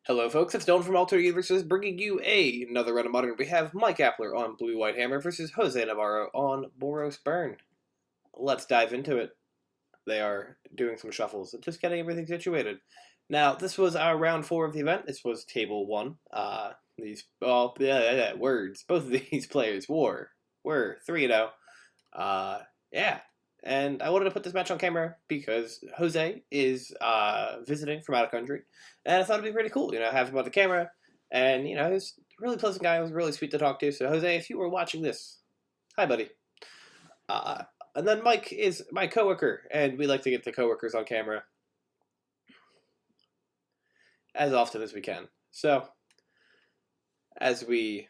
Hello folks, it's Dylan from AlternateUniversesLive bringing you another run of Modern. We have Mike Appler on Blue White Hammer versus Jose Navarro on Boros Burn. Let's dive into it. They are doing some shuffles and just getting everything situated. Now, this was our round 4 of the event. This was table 1. Words. Both of these players were 3-0. Yeah. And I wanted to put this match on camera because Jose is visiting from out of country. And I thought it'd be pretty cool, have him on the camera. And, he's a really pleasant guy. He was really sweet to talk to. So, Jose, if you were watching this, hi, buddy. And then Mike is my coworker. And we like to get the coworkers on camera as often as we can. So, as we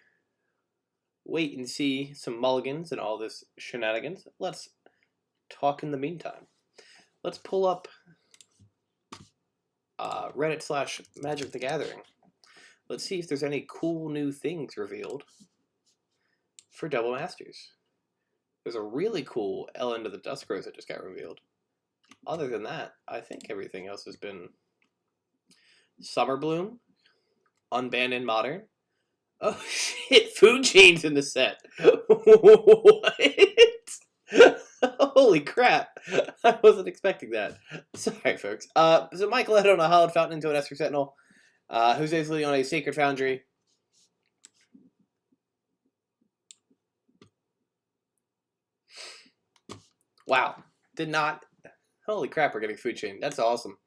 wait and see some mulligans and all this shenanigans, let's talk in the meantime. Let's pull up Reddit/Magic the Gathering. Let's see if there's any cool new things revealed for Double Masters. There's a really cool Ellen to the Dusk Rose that just got revealed. Other than that, I think everything else has been Summer Bloom, unbanned in Modern. Oh shit, Food Chain's in the set. What? Holy crap. I wasn't expecting that. Sorry, folks. So Michael led on a Hollowed Fountain into an Esper Sentinel. Jose's leading on a Sacred Foundry. Wow. Did not. Holy crap, we're getting Food Chain. That's awesome.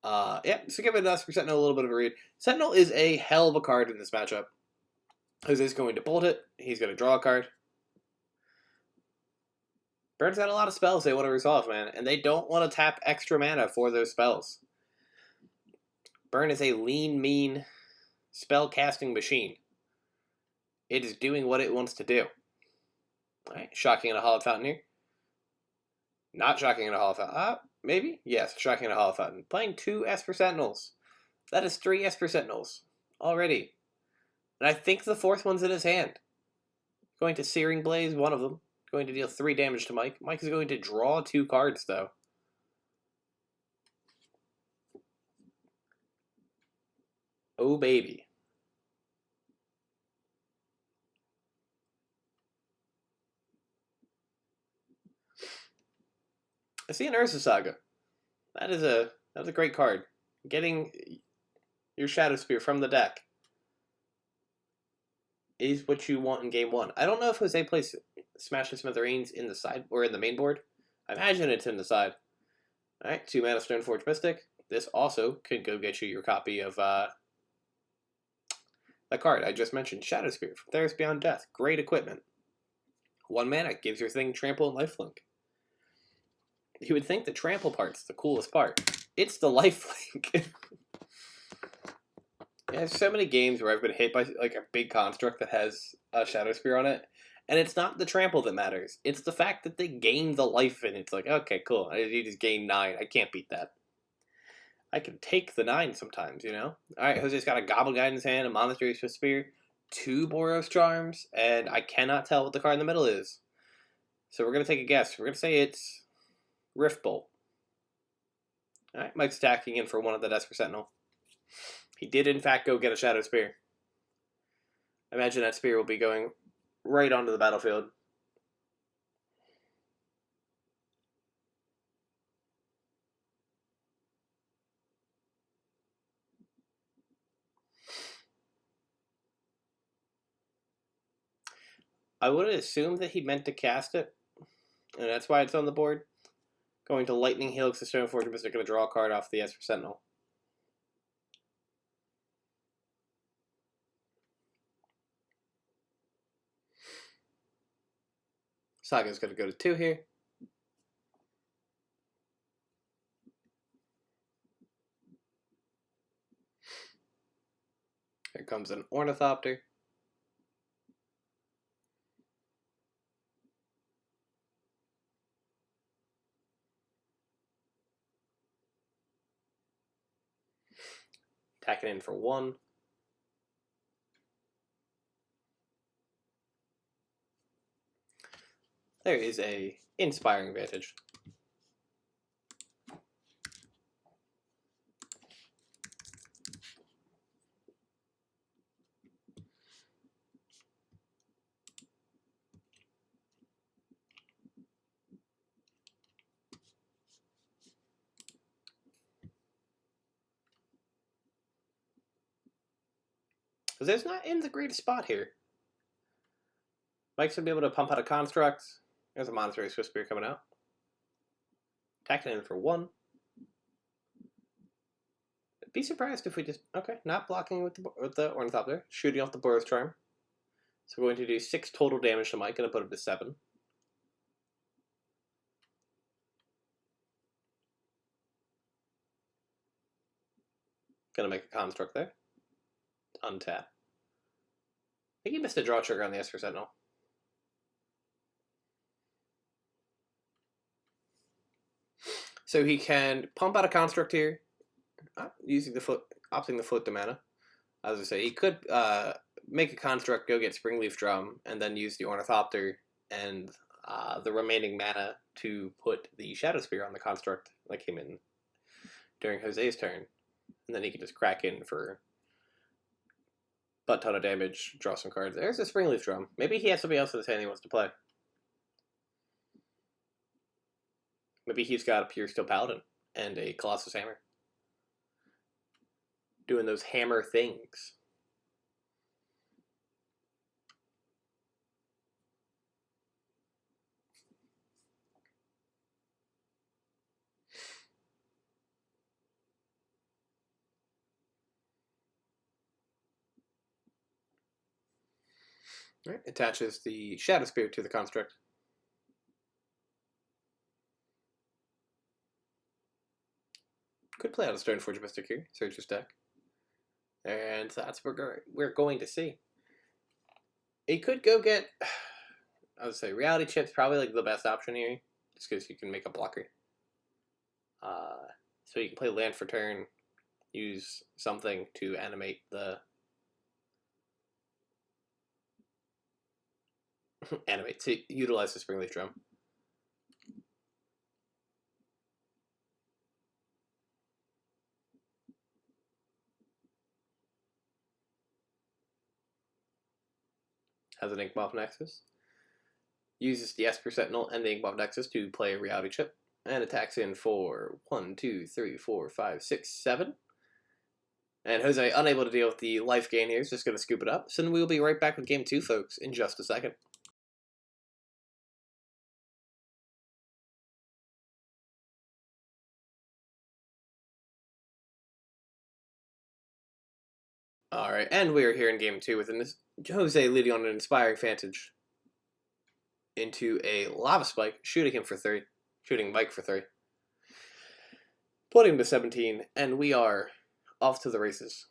So give it an Esper Sentinel a little bit of a read. Sentinel is a hell of a card in this matchup. Jose's going to bolt it. He's going to draw a card. Burn's got a lot of spells they want to resolve, man, and they don't want to tap extra mana for those spells. Burn is a lean, mean spell casting machine. It is doing what it wants to do. Alright, shocking in a Hollowed Fountain here. Not shocking in a Hollowed Fountain. Maybe? Yes, shocking in a Hollowed Fountain. Playing 2 Esper Sentinels. That is 3 Esper Sentinels already. And I think the 4th one's in his hand. Going to Searing Blaze, one of them. Going to deal 3 damage to Mike. Mike is going to draw 2 cards, though. Oh, baby. I see an Ursa Saga. That is a great card. Getting your Shadow Spear from the deck is what you want in game 1. I don't know if Jose plays Smash and Smithereens in the side or in the main board. I imagine it's in the side. Alright, 2 mana Stoneforge Mystic. This also could go get you your copy of that card I just mentioned, Shadow Spear from Theros Beyond Death. Great equipment. 1 mana gives your thing Trample and Lifelink. You would think the Trample part's the coolest part. It's the Lifelink. There's so many games where I've been hit by like a big construct that has a Shadow Spear on it, and it's not the trample that matters. It's the fact that they gain the life, and it's like, okay, cool. You just gain 9. I can't beat that. I can take the 9 sometimes, Alright, Jose's got a Goblin Guide in his hand, a Monastery Swift Spear, 2 Boros Charms, and I cannot tell what the card in the middle is. So we're going to take a guess. We're going to say it's Rift Bolt. Alright, Mike's attacking in for 1 of the Esper Sentinel. He did, in fact, go get a Shadow Spear. I imagine that spear will be going right onto the battlefield. I would assume that he meant to cast it, and that's why it's on the board. Going to Lightning Helix the Stoneforge Mystic, going to draw a card off the Esper Sentinel. Saga's going to go to 2 here. Here comes an Ornithopter. Attacking in for 1. There is a Inspiring Vantage. Jose's not in the greatest spot here. Mike's gonna be able to pump out a construct. There's a monster Swiss Spear coming out. Attacking in for 1. Be surprised if we just... Okay, not blocking with the Ornithopter. Shooting off the Boros Charm. So we're going to do 6 total damage to Mike. Gonna put him to 7. Gonna make a construct there. Untap. I think he missed a draw trigger on the Esper Sentinel. So he can pump out a construct here, using the foot, opting the foot to mana. As I say, he could make a construct, go get Springleaf Drum, and then use the Ornithopter and the remaining mana to put the Shadow Spear on the construct that came in during Jose's turn. And then he can just crack in for butt ton of damage, draw some cards. There's a Springleaf Drum. Maybe he has somebody else in his hand he wants to play. Maybe he's got a Pure Steel Paladin and a Colossus Hammer. Doing those hammer things. Right, attaches the Shadow Spear to the construct. Could play out a Stoneforge Mystic here, search his deck. And that's what we're going to see. He could go get, I would say, Reality Chip's probably like the best option here, just because you can make a blocker. So you can play land for turn, use something to animate the to utilize the Springleaf Drum. Has an Inkmoth Nexus. Uses the Esper Sentinel and the Inkmoth Nexus to play a Reality Chip. And attacks in for 1, 2, 3, 4, 5, 6, 7. And Jose, unable to deal with the life gain here, is just going to scoop it up. So then we will be right back with Game 2, folks, in just a second. Alright, and we are here in Game 2 with Jose leading on an inspiring advantage into a Lava Spike, shooting him for 3. Shooting Mike for 3. Putting him to 17, and we are off to the races.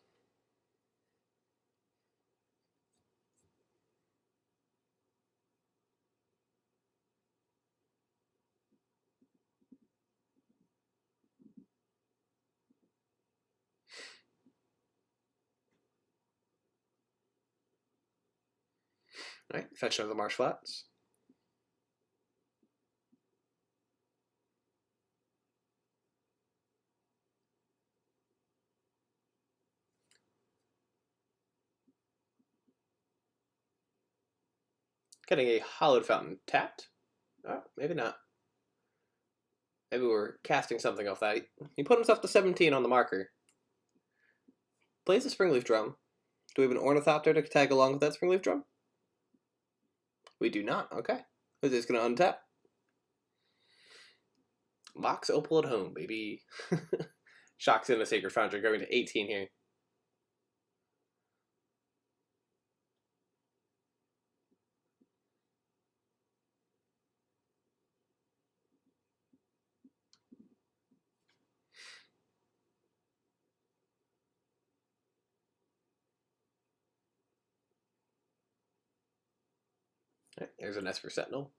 Alright, fetch another Marsh Flats. Getting a Hallowed Fountain tapped. Oh, maybe not. Maybe we're casting something off that. He put himself to 17 on the marker. Plays a Springleaf Drum. Do we have an Ornithopter to tag along with that Springleaf Drum? We do not. Okay. Who's this going to untap? Mox Opal at home, baby. Shocks in a Sacred Foundry, going to 18 here. Right, there's an Esper Sentinel.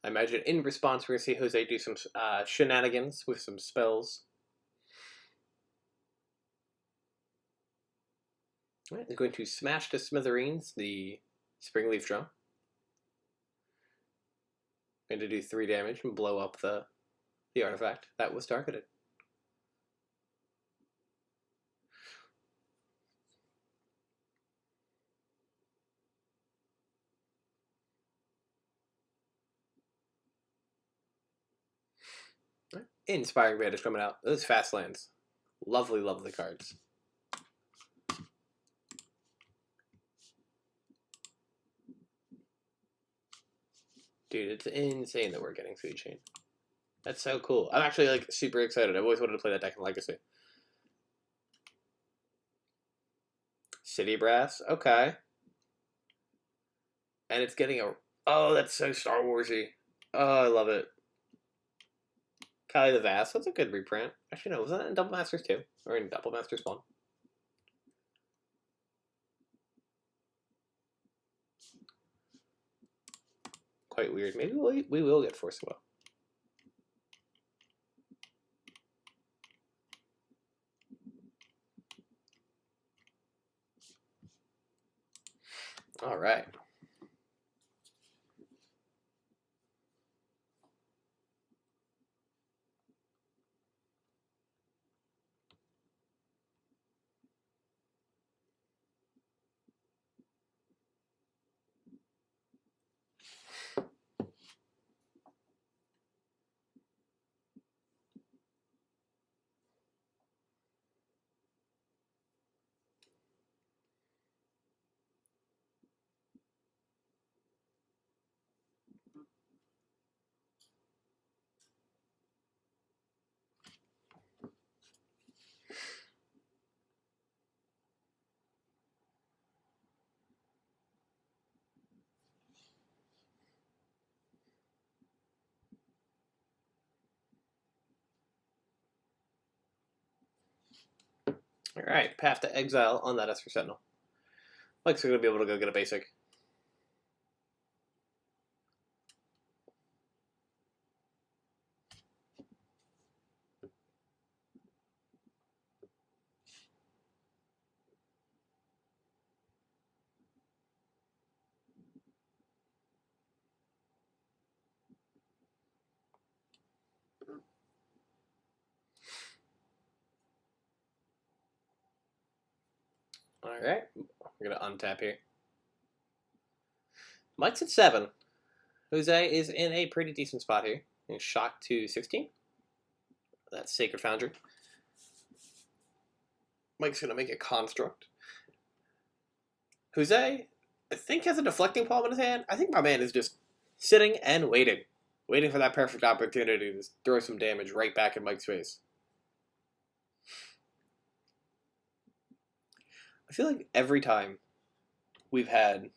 I imagine in response we're going to see Jose do some shenanigans with some spells. Right, I'm going to smash to smithereens the Springleaf Drum. Going to do 3 damage and blow up the artifact that was targeted. Inspiring Vantage coming out. Those fast lands. Lovely, lovely cards. Dude, it's insane that we're getting Food Chain. That's so cool. I'm actually like super excited. I've always wanted to play that deck in Legacy. City Brass, okay. And it's getting a... Oh, that's so Star Warsy. Oh, I love it. Kali the Vast, that's a good reprint. Actually, no, was that in Double Masters 2? Or in Double Masters 1? Quite weird. Maybe we will get Force of Will. All right. All right, Path to Exile on that Esper Sentinel. Mike's going to be able to go get a basic. All right, we're going to untap here. Mike's at 7. Jose is in a pretty decent spot here. He's shocked to 16. That's Sacred Foundry. Mike's going to make a Construct. Jose, I think, has a Deflecting Palm in his hand. I think my man is just sitting and waiting. Waiting for that perfect opportunity to throw some damage right back in Mike's face. I feel like every time we've had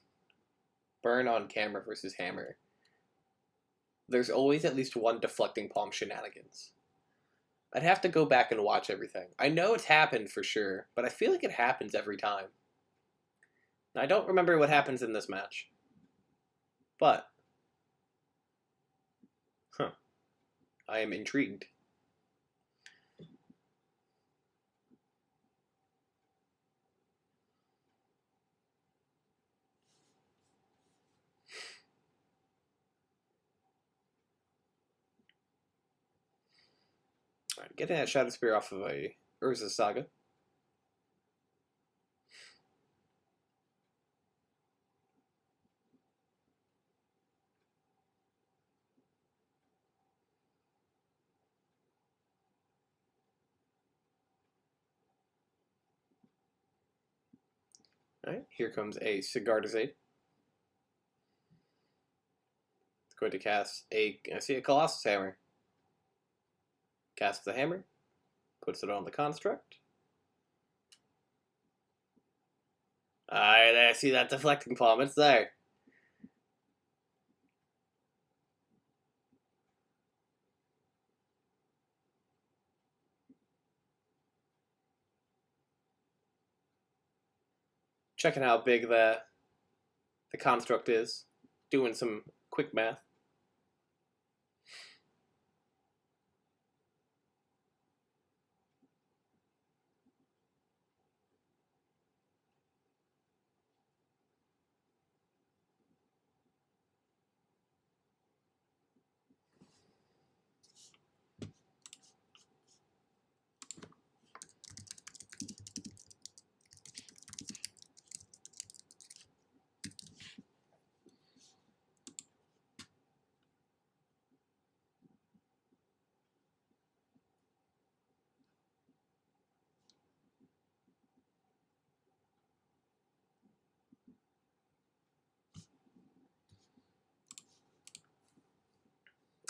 Burn on Camera versus Hammer, there's always at least one Deflecting Palm shenanigans. I'd have to go back and watch everything. I know it's happened for sure, but I feel like it happens every time. I don't remember what happens in this match. But, I am intrigued. Alright, getting that Shadow Spear off of a Urza Saga. Alright, here comes a Sigardizade. It's going to cast a... I see a Colossus Hammer. Casts the hammer. Puts it on the Construct. Alright, I see that Deflecting Palm. It's there. Checking how big the Construct is. Doing some quick math.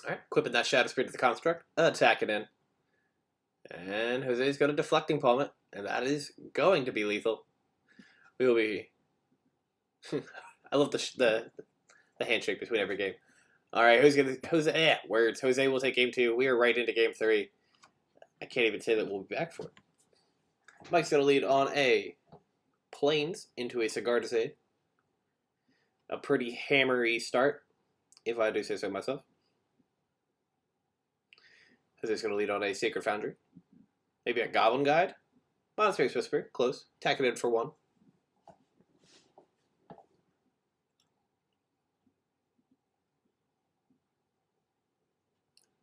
Alright, equipping that Shadow Spear to the construct, attack it in. And Jose's got a deflecting palm it, and that is going to be lethal. We will be. I love the handshake between every game. All right, Jose? Words. Jose will take game 2. We are right into game 3. I can't even say that we'll be back for it. Mike's gonna lead on a Plains into a Cigar to Save. A pretty hammery start, if I do say so myself. Jose's gonna lead on a Sacred Foundry. Maybe a Goblin Guide. Monastery's Whisper, close. Tack it in for 1.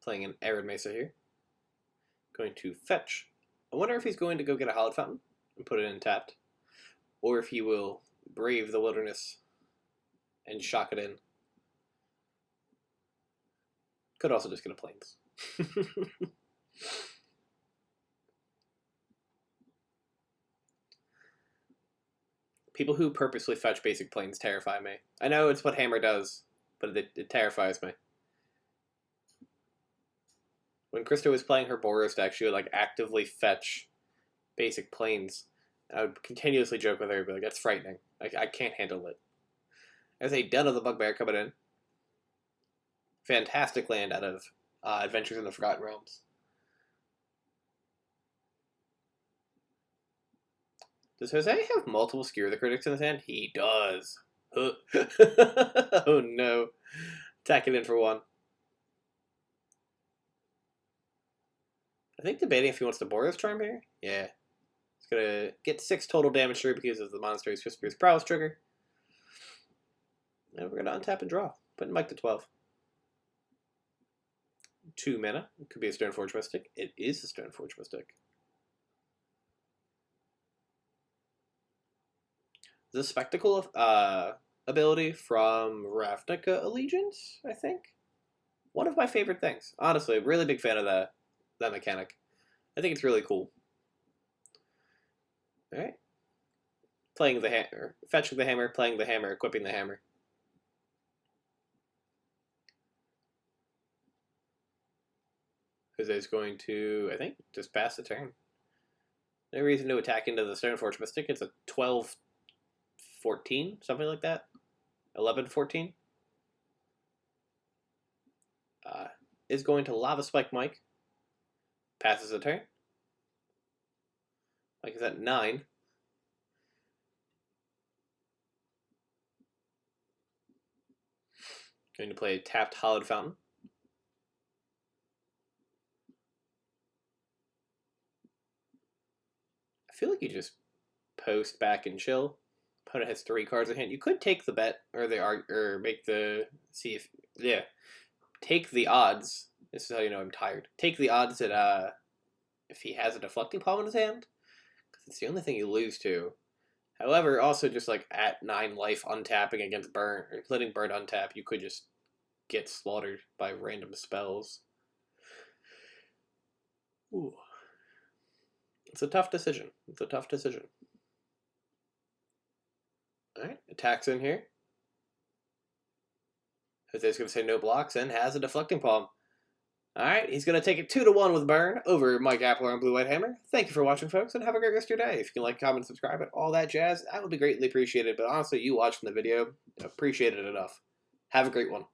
Playing an Arid Mesa here. Going to fetch. I wonder if he's going to go get a Hallowed Fountain and put it in tapped. Or if he will brave the wilderness and shock it in. Could also just get a Plains. People who purposely fetch basic Plains terrify me. I know it's what Hammer does, but it terrifies me. When Krista was playing her Boros deck, she would like actively fetch basic Plains. I would continuously joke with her and be like, that's frightening. I can't handle it. There's a Den of the Bugbear coming in. Fantastic land out of Adventures in the Forgotten Realms. Does Jose have multiple Skewer the Critics in his hand? He does. Oh no. Attack it in for 1. I think debating if he wants to Boros Charm here. Yeah. He's gonna get 6 total damage through because of the Monastery's Whisper's Prowess trigger. And we're gonna untap and draw. Putting Mike to 12. 2 mana. It could be a Stoneforge Mystic. It is a Stoneforge Mystic. The Spectacle of ability from Ravnica Allegiance, I think. One of my favorite things. Honestly, a really big fan of that mechanic. I think it's really cool. Alright. Playing the hammer. Fetching the hammer, playing the hammer, equipping the hammer. Jose's going to, I think, just pass the turn. No reason to attack into the Stoneforge Mystic. It's a 12-14, something like that. 11-14. Is going to Lava Spike Mike. Passes the turn. Mike is at 9. Going to play tapped Hallowed Fountain. I feel like you just post back and chill. Opponent has 3 cards in hand. You could take the bet or make the take the odds. This is how you know I'm tired. Take the odds that if he has a Deflecting Palm in his hand, because it's the only thing you lose to. However, also just like at 9 life untapping against burn or letting burn untap, you could just get slaughtered by random spells. Ooh. It's a tough decision. It's a tough decision. Alright, attacks in here. Jose's going to say no blocks and has a Deflecting Palm. Alright, he's going to take it 2-1 with Burn over Mike Appler on Blue White Hammer. Thank you for watching, folks, and have a great rest of your day. If you can like, comment, subscribe, and all that jazz, that would be greatly appreciated. But honestly, you watching the video, appreciate it enough. Have a great one.